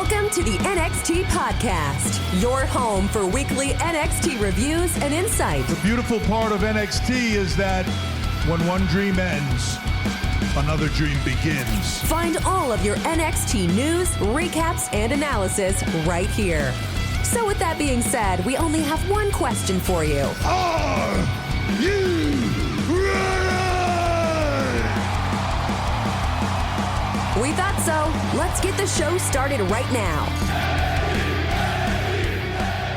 Welcome to the NXT Podcast, your home for weekly NXT reviews and insight. The beautiful part of NXT is that when one dream ends, another dream begins. Find all of your NXT news, recaps, and analysis right here. So with that being said, we only have one question for you. Are you ready? We thought so. Let's get the show started right now.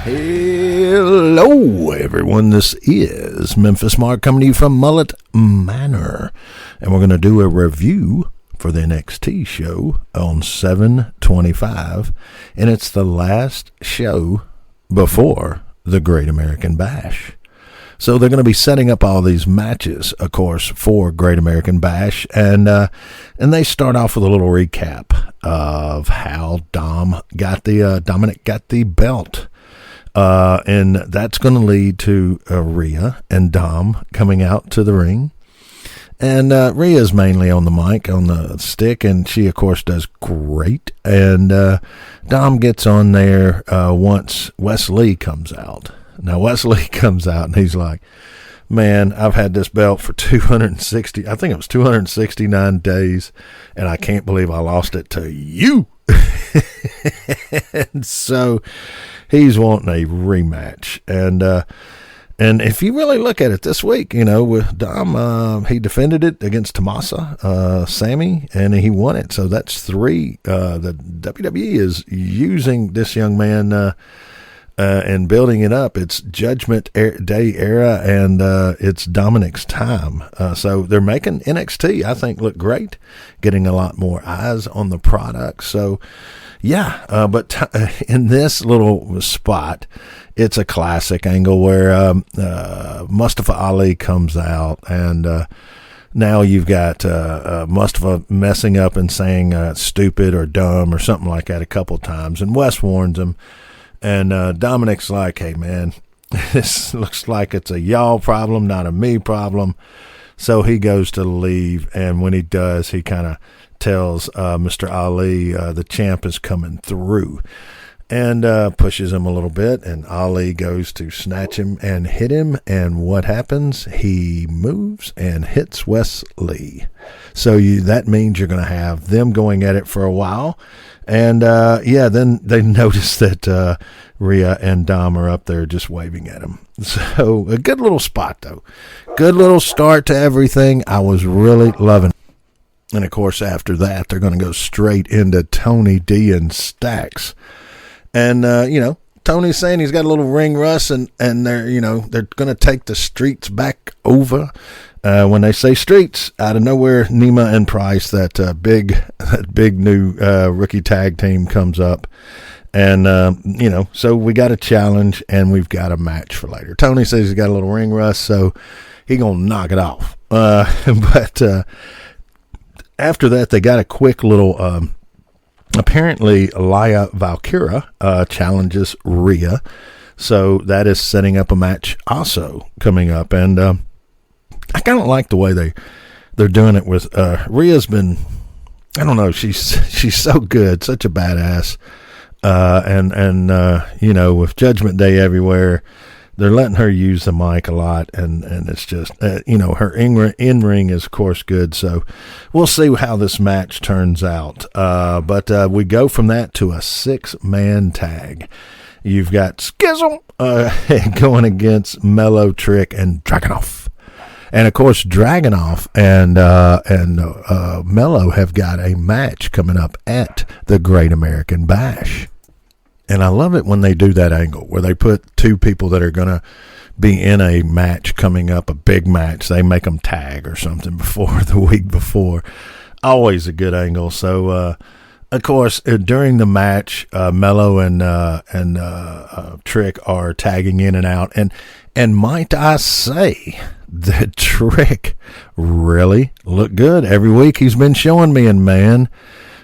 Hello, everyone. This is Memphis Mark coming to you from Mullet Manor. And we're going to do a review for the NXT show on 7/25. And it's the last show before the Great American Bash. So they're going to be setting up all these matches, of course, for Great American Bash. And they start off with a little recap of how Dominic got the belt. And that's going to lead to Rhea and Dom coming out to the ring. And Rhea's mainly on the mic, on the stick, and she, of course, does great. And Dom gets on there once Wesley comes out. Now, Wesley comes out, and he's like, man, I've had this belt for 269 days, and I can't believe I lost it to you. And so he's wanting a rematch. And if you really look at it this week, you know, with Dom, he defended it against Tommaso, Sammy, and he won it. So that's three. The WWE is using this young man and building it up. It's Judgment Day era, and it's Dominic's time. So they're making NXT, I think, look great, getting a lot more eyes on the product. So, yeah, but in this little spot, it's a classic angle where Mustafa Ali comes out, and now you've got Mustafa messing up and saying stupid or dumb or something like that a couple times, and Wes warns him. And Dominic's like, hey, man, this looks like it's a y'all problem, not a me problem. So he goes to leave, and when he does, he kind of tells Mr. Ali the champ is coming through, and pushes him a little bit, and Ali goes to snatch him and hit him, and what happens? He moves and hits Wesley. So that means you're going to have them going at it for a while. And, then they notice that Rhea and Dom are up there just waving at him. So a good little spot, though. Good little start to everything. I was really loving it. And, of course, after that, they're going to go straight into Tony D and Stacks. And, Tony's saying he's got a little ring rust, and they're going to take the streets back over. When they say streets, out of nowhere, Nima and Price, that big new rookie tag team comes up. And, so we got a challenge, and we've got a match for later. Tony says he's got a little ring rust, so he's going to knock it off. But after that, they got a quick little... apparently, Laya Valkyra challenges Rhea. So that is setting up a match also coming up. And I kind of like the way they're doing it with Rhea's been, I don't know, she's so good, such a badass. With Judgment Day everywhere, they're letting her use the mic a lot, and it's just, her in-ring is, of course, good. So we'll see how this match turns out. But we go from that to a 6-man tag. You've got Skizzle going against Mello, Trick, and Dragunov. And, of course, Dragunov and Mello have got a match coming up at the Great American Bash. And I love it when they do that angle where they put two people that are going to be in a match coming up, a big match. They make them tag or something before the week before. Always a good angle. So, of course, during the match, Mello and Trick are tagging in and out. And might I say that Trick really looked good every week he's been showing me. And, man,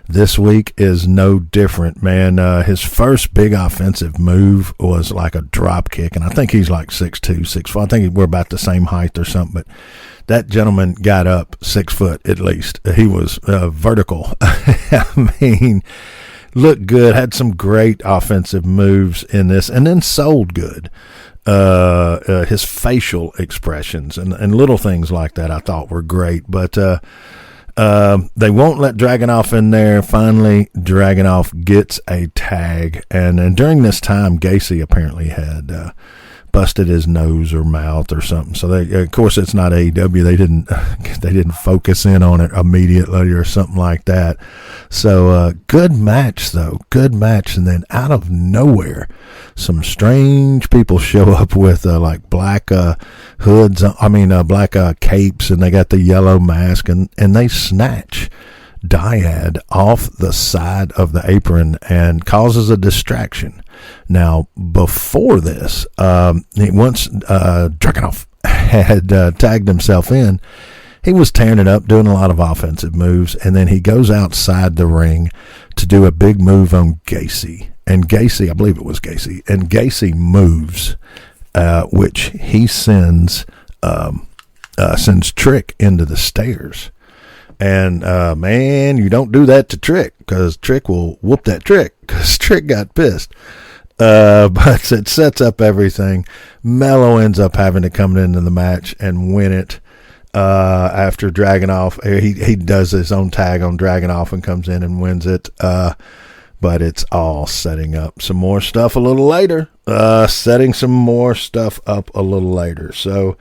this week is no different, man. His first big offensive move was like a drop kick, and I think he's like 6'2", 6'4". I think we're about the same height or something, but that gentleman got up 6 foot at least. He was vertical. I mean, looked good, had some great offensive moves in this, and then sold good. His facial expressions and little things like that I thought were great, but they won't let Dragunov in there. Finally, Dragunov gets a tag, and during this time, Gacy apparently had busted his nose or mouth or something. So they, of course, it's not AEW. They didn't focus in on it immediately or something like that. So good match though, good match. And then out of nowhere, some strange people show up with like black hoods. Black capes, and they got the yellow mask, and they snatch Dyad off the side of the apron and causes a distraction. Now, before this, once Dragunov had tagged himself in, he was tearing it up, doing a lot of offensive moves, and then he goes outside the ring to do a big move on Gacy. And Gacy, I believe it was Gacy, and Gacy moves, which he sends Trick into the stairs. And, man, you don't do that to Trick, because Trick will whoop that Trick, because Trick got pissed. But it sets up everything. Mello ends up having to come into the match and win it after Dragunov. He does his own tag on Dragunov and comes in and wins it. But it's all setting up some more stuff a little later. Setting some more stuff up a little later. So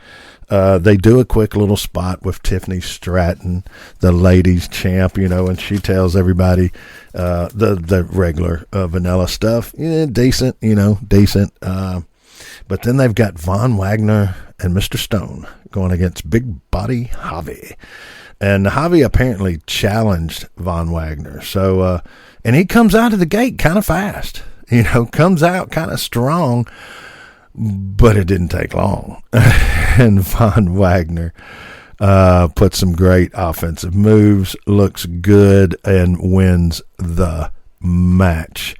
they do a quick little spot with Tiffany Stratton, the ladies champ, and she tells everybody the regular vanilla stuff. Decent, decent. But then they've got Von Wagner and Mr. Stone going against Big Body Javi. And Javi apparently challenged Von Wagner. So, and he comes out of the gate kind of fast, comes out kind of strong, but it didn't take long. And Von Wagner puts some great offensive moves, looks good, and wins the match.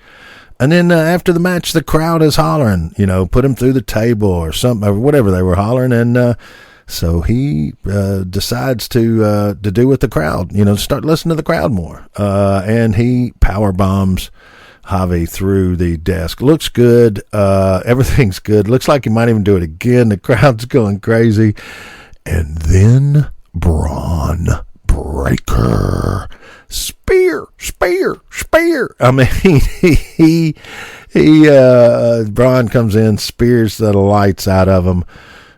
And then after the match, the crowd is hollering, put him through the table or something, or whatever they were hollering. And so he decides to do with the crowd, start listening to the crowd more. And he power bombs Javi through the desk. Looks good. Everything's good. Looks like he might even do it again. The crowd's going crazy. And then Braun Breaker. Spear. I mean, Braun comes in, spears the lights out of him.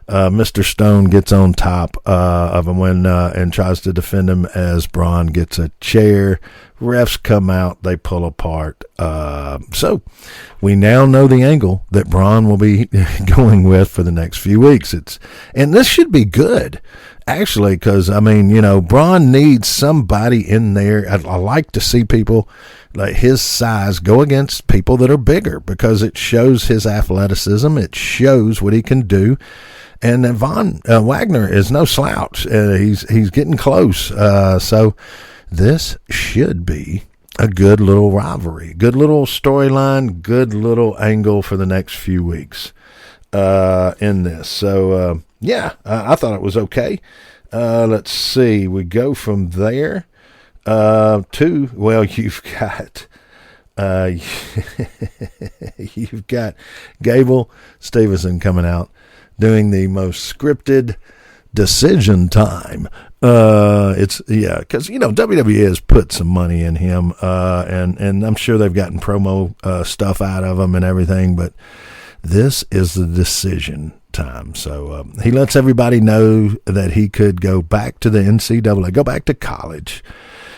Mr. Stone gets on top of him and tries to defend him as Braun gets a chair. Refs come out, they pull apart. So we now know the angle that Braun will be going with for the next few weeks. And this should be good, actually, because, Braun needs somebody in there. I like to see people like his size go against people that are bigger, because it shows his athleticism. It shows what he can do. And Von Wagner is no slouch. He's getting close. So this should be a good little rivalry, good little storyline, good little angle for the next few weeks in this. So, I thought it was okay. Let's see. We go from there to, well, you've got Gable Stevenson coming out, doing the most scripted Decision Time. Because WWE has put some money in him, and I'm sure they've gotten promo stuff out of him and everything, but this is the Decision Time. So he lets everybody know that he could go back to the NCAA, go back to college,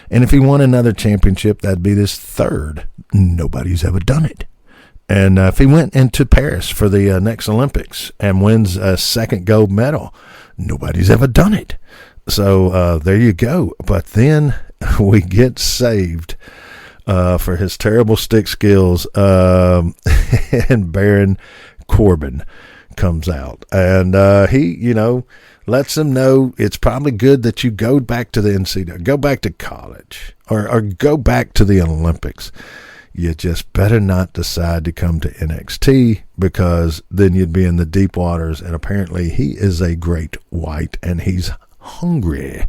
and if he won another championship, that'd be his third. Nobody's ever done it. And if he went into Paris for the next Olympics and wins a second gold medal, nobody's ever done it. So there you go. But then we get saved for his terrible stick skills, and Baron Corbin comes out. And he, lets him know it's probably good that you go back to the NCAA, go back to college, or go back to the Olympics. You just better not decide to come to NXT, because then you'd be in the deep waters. And apparently he is a great white, and he's hungry.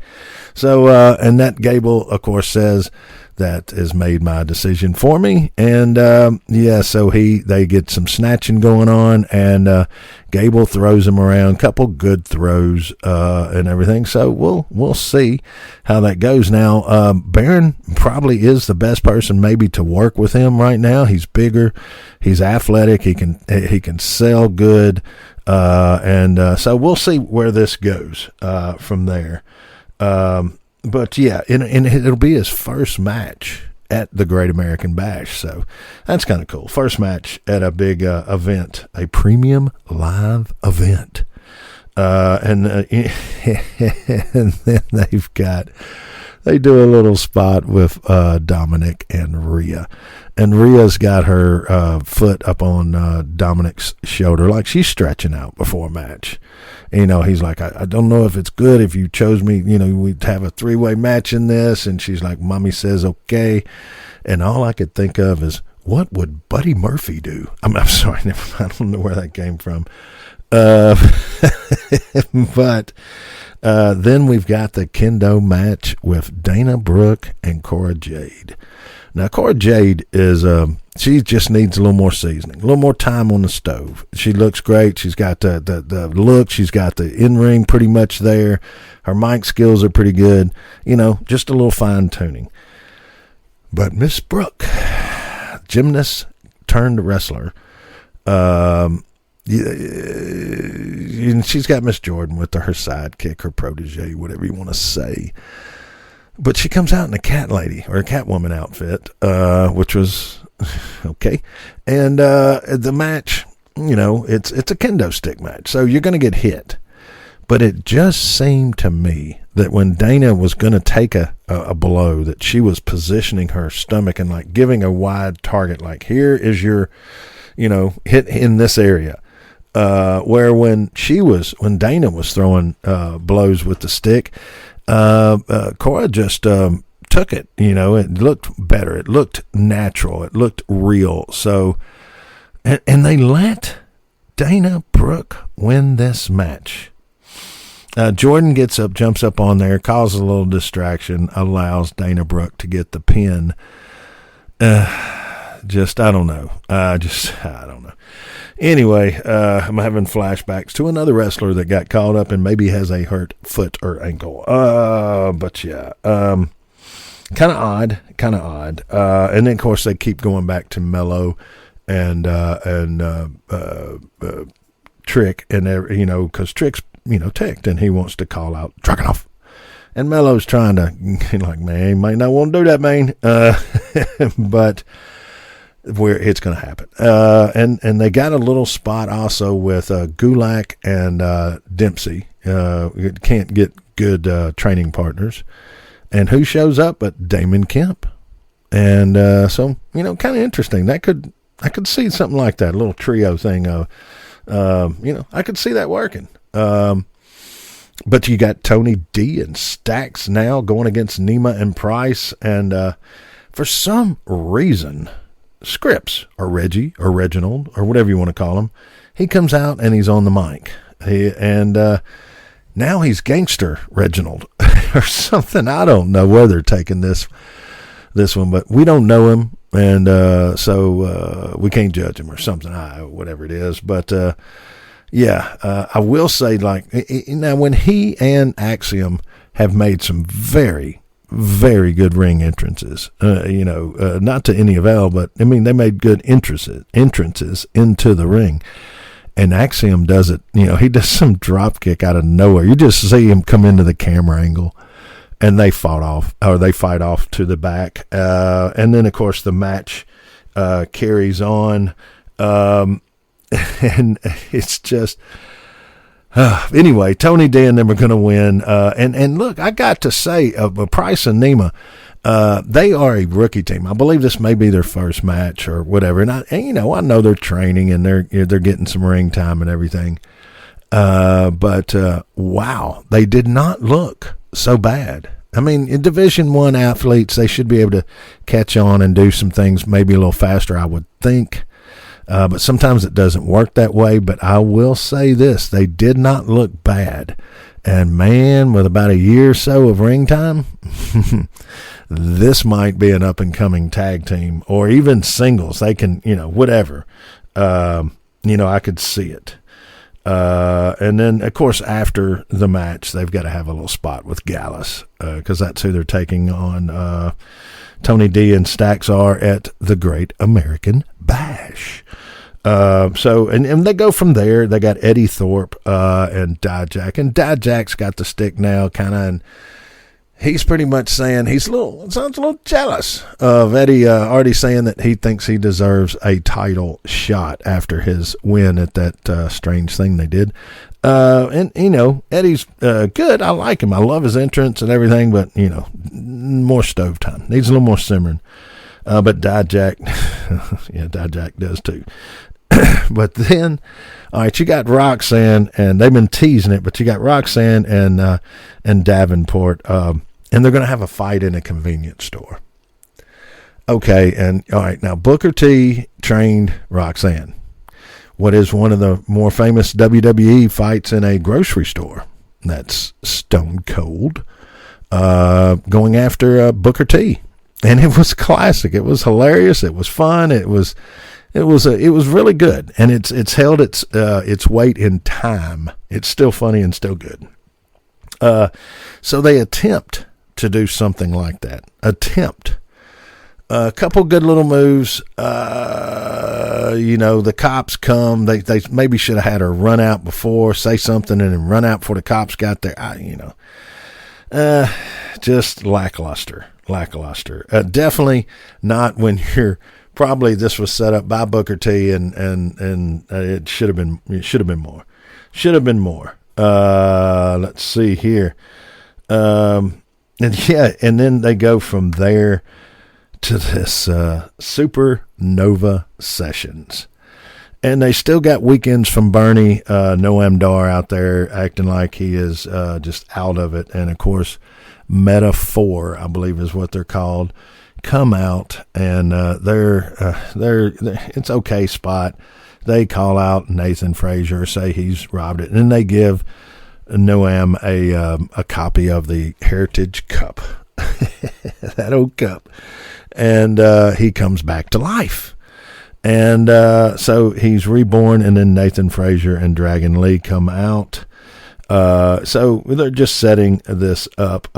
So, and that Gable, of course, says that has made my decision for me. And, so they get some snatching going on, and Gable throws him around, couple good throws, and everything. So we'll see how that goes. Now, Baron probably is the best person maybe to work with him right now. He's bigger, he's athletic, he can sell good, and so we'll see where this goes, from there. But yeah, and it'll be his first match at the Great American Bash, so that's kind of cool. First match at a big event, a premium live event, and then they do a little spot with Dominic and Rhea. And Rhea's got her foot up on Dominic's shoulder, like she's stretching out before a match. He's like, I don't know if it's good if you chose me, we'd have a 3-way match in this. And she's like, Mommy says, okay. And all I could think of is, what would Buddy Murphy do? I'm sorry, I don't know where that came from. But then we've got the kendo match with Dana Brooke and Cora Jade. Now, Cora Jade is, she just needs a little more seasoning, a little more time on the stove. She looks great. She's got the look. She's got the in-ring pretty much there. Her mic skills are pretty good. Just a little fine-tuning. But Miss Brooke, gymnast turned wrestler, she's got Miss Jordan with her sidekick, her protege, whatever you want to say. But she comes out in a cat lady or a Catwoman outfit, which was okay. And the match, it's a kendo stick match, so you're going to get hit. But it just seemed to me that when Dana was going to take a blow, that she was positioning her stomach and like giving a wide target, like here is your, hit in this area. Where when Dana was throwing blows with the stick, Cora just took it. It looked better. It looked natural. It looked real. So, and they let Dana Brooke win this match. Jordan gets up, jumps up on there, causes a little distraction, allows Dana Brooke to get the pin. I don't know. I don't know. Anyway, I'm having flashbacks to another wrestler that got caught up and maybe has a hurt foot or ankle. But yeah, kind of odd. And then of course they keep going back to Mello and Trick, and because Trick's ticked and he wants to call out Dragunov. And Mello's trying to, like, man, he might not want to do that, man. But where it's going to happen. And they got a little spot also with Gulak and Dempsey. Can't get good training partners. And who shows up but Damon Kemp? And so, kind of interesting. I could see something like that, a little trio thing. I could see that working. But you got Tony D and Stax now going against Nema and Price. And for some reason, Scripps or Reggie or Reginald or whatever you want to call him, he comes out and he's on the mic. Now he's Gangster Reginald or something. I don't know where they're taking this one, but we don't know him, and so we can't judge him or something. Whatever it is, but I will say, like, now when he and Axiom have made some very, very good ring entrances, not to any avail, but I mean, they made good entrances into the ring. And Axiom does it, he does some drop kick out of nowhere. You just see him come into the camera angle, and they fight off to the back. And then, of course, the match carries on. And it's just, anyway, Tony D and them are going to win. And look, I got to say, Price and Nema, they are a rookie team. I believe this may be their first match or whatever. And I know they're training and they're getting some ring time and everything. But wow, they did not look so bad. I mean, in Division I athletes, they should be able to catch on and do some things maybe a little faster, I would think. But sometimes it doesn't work that way. But I will say this, they did not look bad. And man, with about a year or so of ring time, this might be an up and coming tag team or even singles. They can, whatever. I could see it. And then, of course, after the match, they've got to have a little spot with Gallus because that's who they're taking on. Tony D and Stax are at the Great American Bash. And they go from there. They got Eddie Thorpe and Dijak. And Dijak's got the stick now, kind of, and he's pretty much saying sounds a little jealous of Eddie, already saying that he thinks he deserves a title shot after his win at that strange thing they did. Eddie's good. I like him. I love his entrance and everything, but, more stove time. Needs a little more simmering. But Dijak, Dijak does too. But then, all right, you got Roxanne, and they've been teasing it, but you got Roxanne and Davenport, and they're going to have a fight in a convenience store. Okay, and all right, now Booker T trained Roxanne. What is one of the more famous WWE fights in a grocery store? That's Stone Cold going after Booker T. And it was classic. It was hilarious. It was fun. It was really good, and it's held its weight in time. It's still funny and still good. So they attempt to do something like that. A couple good little moves. The cops come. They maybe should have had her run out before, say something, and then run out before the cops got there. Just lackluster. Definitely not when you're. Probably this was set up by Booker T, and it should have been more. Let's see here, and then they go from there to this Supernova Sessions, and they still got weekends from Bernie Noam Dar out there acting like he is just out of it, and of course Meta 4, I believe is what they're called. Come out, and they're it's okay spot. They call out Nathan Frazier, say he's robbed it, and then they give Noam a copy of the Heritage Cup, that old cup, and he comes back to life, and so he's reborn, and then Nathan Frazier and Dragon Lee come out. So they're just setting this up.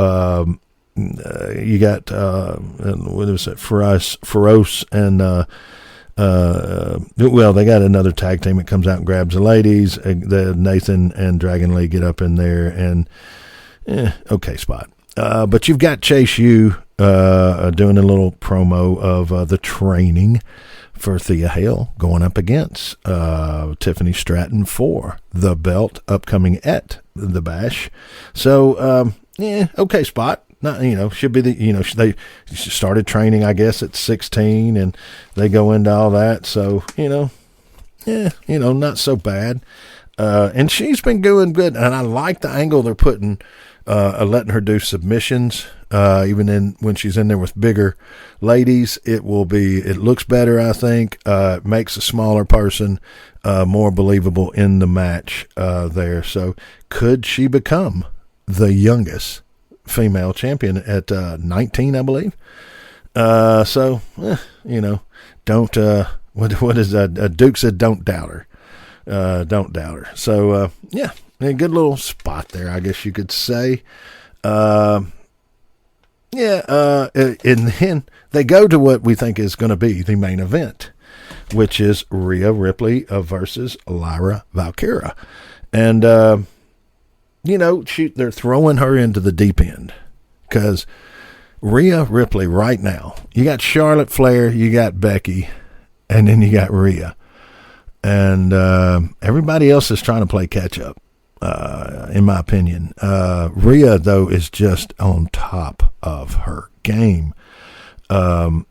You got what is it? Feroz and they got another tag team that comes out and grabs the ladies. The Nathan and Dragon Lee get up in there, and okay spot. But you've got Chase U doing a little promo of the training for Thea Hale going up against Tiffany Stratton for the belt upcoming at the Bash. So okay spot. Not, should be they started training, I guess, at 16, and they go into all that. So, not so bad. And she's been doing good. And I like the angle they're putting, letting her do submissions, even when she's in there with bigger ladies. It looks better, I think. It makes a smaller person, more believable in the match, there. So could she become the youngest female champion at 19, I believe. Don't what is that? Duke said, don't doubt her. Don't doubt her. So a good little spot there, I guess you could say. And then they go to what we think is going to be the main event, which is Rhea Ripley versus Lyra Valkyria, and they're throwing her into the deep end because Rhea Ripley right now, you got Charlotte Flair, you got Becky, and then you got Rhea. And everybody else is trying to play catch up, in my opinion. Rhea, though, is just on top of her game. And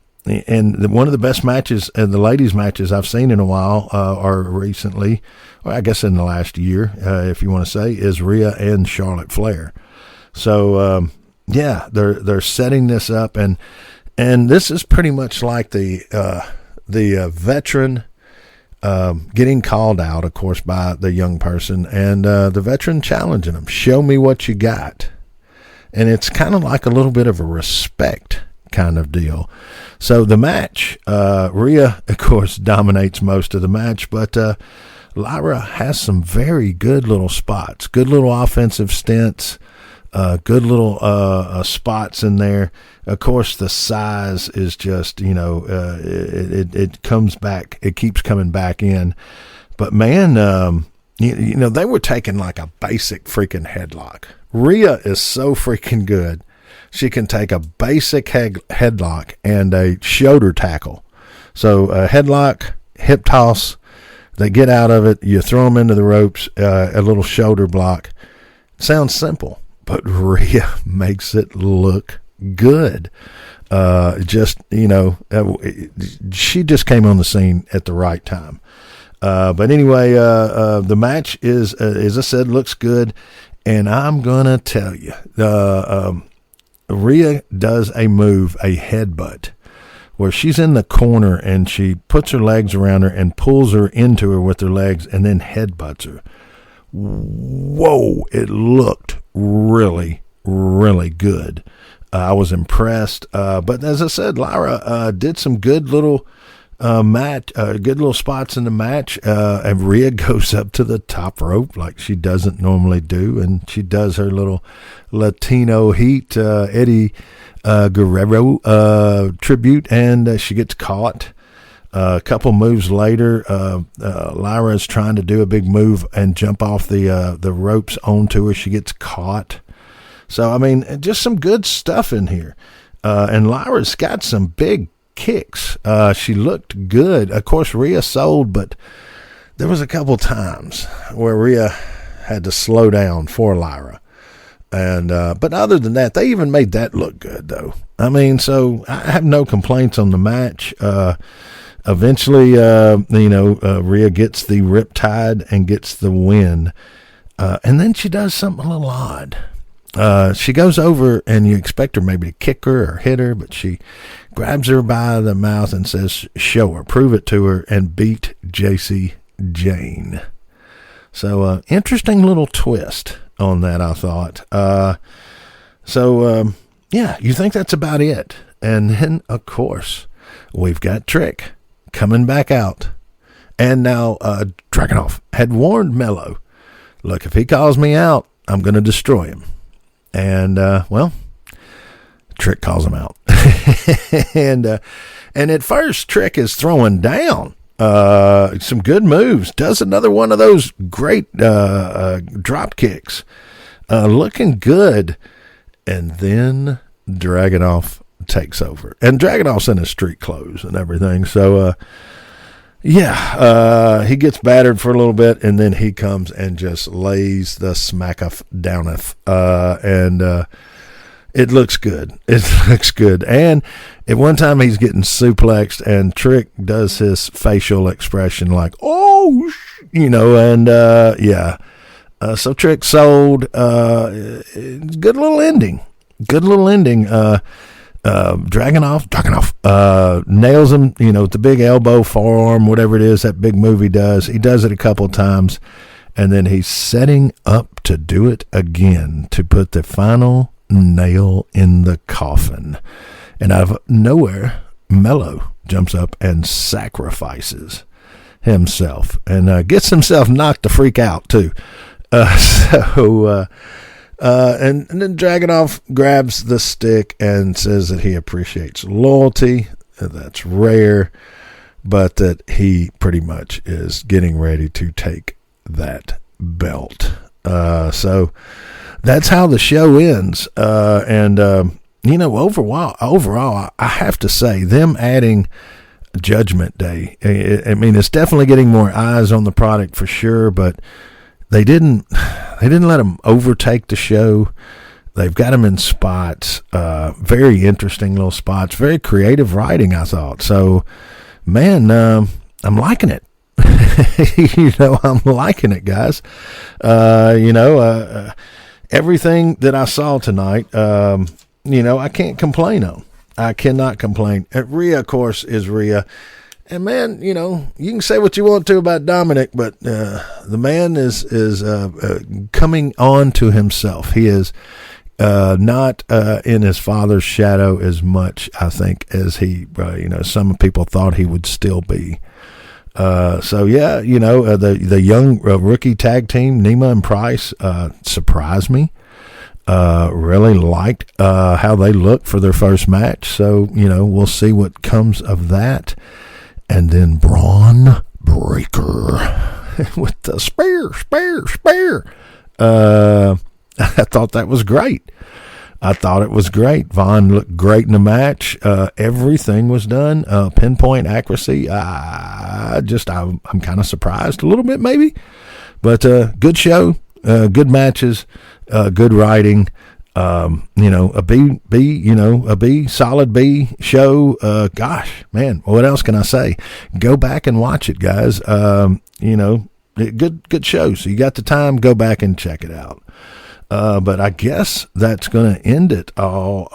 one of the best matches, the ladies' matches I've seen in a while, are recently, or I guess in the last year, if you want to say, is Rhea and Charlotte Flair. So, they're setting this up, and this is pretty much like the veteran getting called out, of course, by the young person, and the veteran challenging him, show me what you got. And it's kind of like a little bit of a respect kind of deal. So the match, Rhea, of course, dominates most of the match, but Lyra has some very good little spots, good little offensive stints, good little spots in there. Of course, the size is just, it comes back, it keeps coming back in. But man, they were taking like a basic freaking headlock. Rhea is so freaking good. She can take a basic headlock and a shoulder tackle. So a headlock, hip toss, they get out of it, you throw them into the ropes, a little shoulder block. Sounds simple, but Rhea makes it look good. She just came on the scene at the right time. But anyway, the match is, as I said, looks good. And I'm going to tell you, Rhea does a move, a headbutt, where she's in the corner and she puts her legs around her and pulls her into her with her legs and then headbutts her. Whoa, it looked really, really good. I was impressed. But as I said, Lyra did some good little good little spots in the match. And Rhea goes up to the top rope like she doesn't normally do, and she does her little Latino Heat Eddie Guerrero tribute, and she gets caught. A couple moves later, Lyra is trying to do a big move and jump off the ropes onto her. She gets caught. So, I mean, just some good stuff in here. And Lyra's got some big kicks. She looked good. Of course, Rhea sold, but there was a couple times where Rhea had to slow down for Lyra. And but other than that, they even made that look good, though. I mean, so I have no complaints on the match. Eventually, Rhea gets the riptide and gets the win. And then she does something a little odd. She goes over, and you expect her maybe to kick her or hit her, but she grabs her by the mouth and says, show her, prove it to her, and beat JC Jane. So, interesting little twist on that, I thought. You think that's about it. And then, of course, we've got Trick coming back out. And now, Dragunov had warned Mello, look, if he calls me out, I'm going to destroy him. And, Trick calls him out. and at first, Trick is throwing down some good moves. Does another one of those great drop kicks. Looking good. And then Dragunov takes over. And Dragunov's in his street clothes and everything. So, he gets battered for a little bit, and then he comes and just lays the smacketh downeth. It looks good. It looks good. And at one time he's getting suplexed, and Trick does his facial expression like, so Trick sold. Good little ending. Dragunov nails him, with the big elbow, forearm, whatever it is, that big move he does. He does it a couple of times, and then he's setting up to do it again to put the final nail in the coffin. And out of nowhere, Mello jumps up and sacrifices himself and gets himself knocked the freak out, too. And then Dragunov grabs the stick and says that he appreciates loyalty. That's rare, but that he pretty much is getting ready to take that belt. So that's how the show ends. Overall, I have to say, them adding Judgment Day, it's definitely getting more eyes on the product for sure, but they didn't let them overtake the show. They've got them in spots, very interesting little spots, very creative writing, I thought. So, man, I'm liking it. I'm liking it, guys. Everything that I saw tonight, I can't complain on. I cannot complain. Rhea, of course, is Rhea. And man, you know, you can say what you want to about Dominic, but the man is coming on to himself. He is not in his father's shadow as much, I think, as he, some people thought he would still be. So yeah, you know, the young rookie tag team, Nema and Price, surprised me. Really liked how they looked for their first match. So, you know, we'll see what comes of that. And then Braun Breaker with the spear. I thought that was great. I thought it was great. Vaughn looked great in the match. Everything was done. Pinpoint accuracy. I'm kind of surprised a little bit maybe. But good show. Good matches. Good writing. A B, solid B show. Gosh, man, what else can I say? Go back and watch it, guys. Good show. So you got the time, go back and check it out. But I guess that's going to end it all.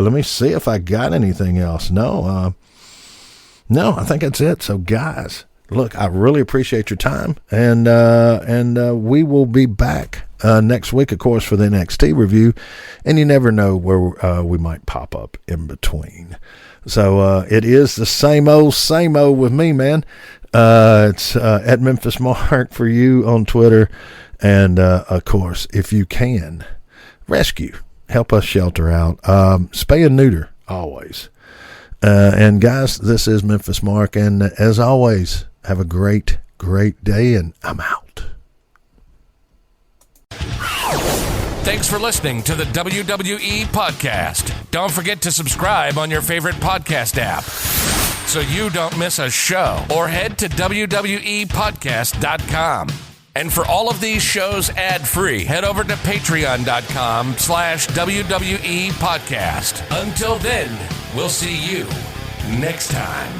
Let me see if I got anything else. No, I think that's it. So guys, look, I really appreciate your time, and we will be back next week, of course, for the NXT review, and you never know where we might pop up in between. So it is the same old with me, man. It's at Memphis Mark for you on Twitter, and of course, if you can, rescue, help us shelter out, spay and neuter always. And guys, this is Memphis Mark, and as always, have a great day, and I'm out. Thanks for listening to the WWE Podcast. Don't forget to subscribe on your favorite podcast app so you don't miss a show, or head to WWEpodcast.com. And for all of these shows ad-free, head over to patreon.com/WWE Podcast. Until then, we'll see you next time.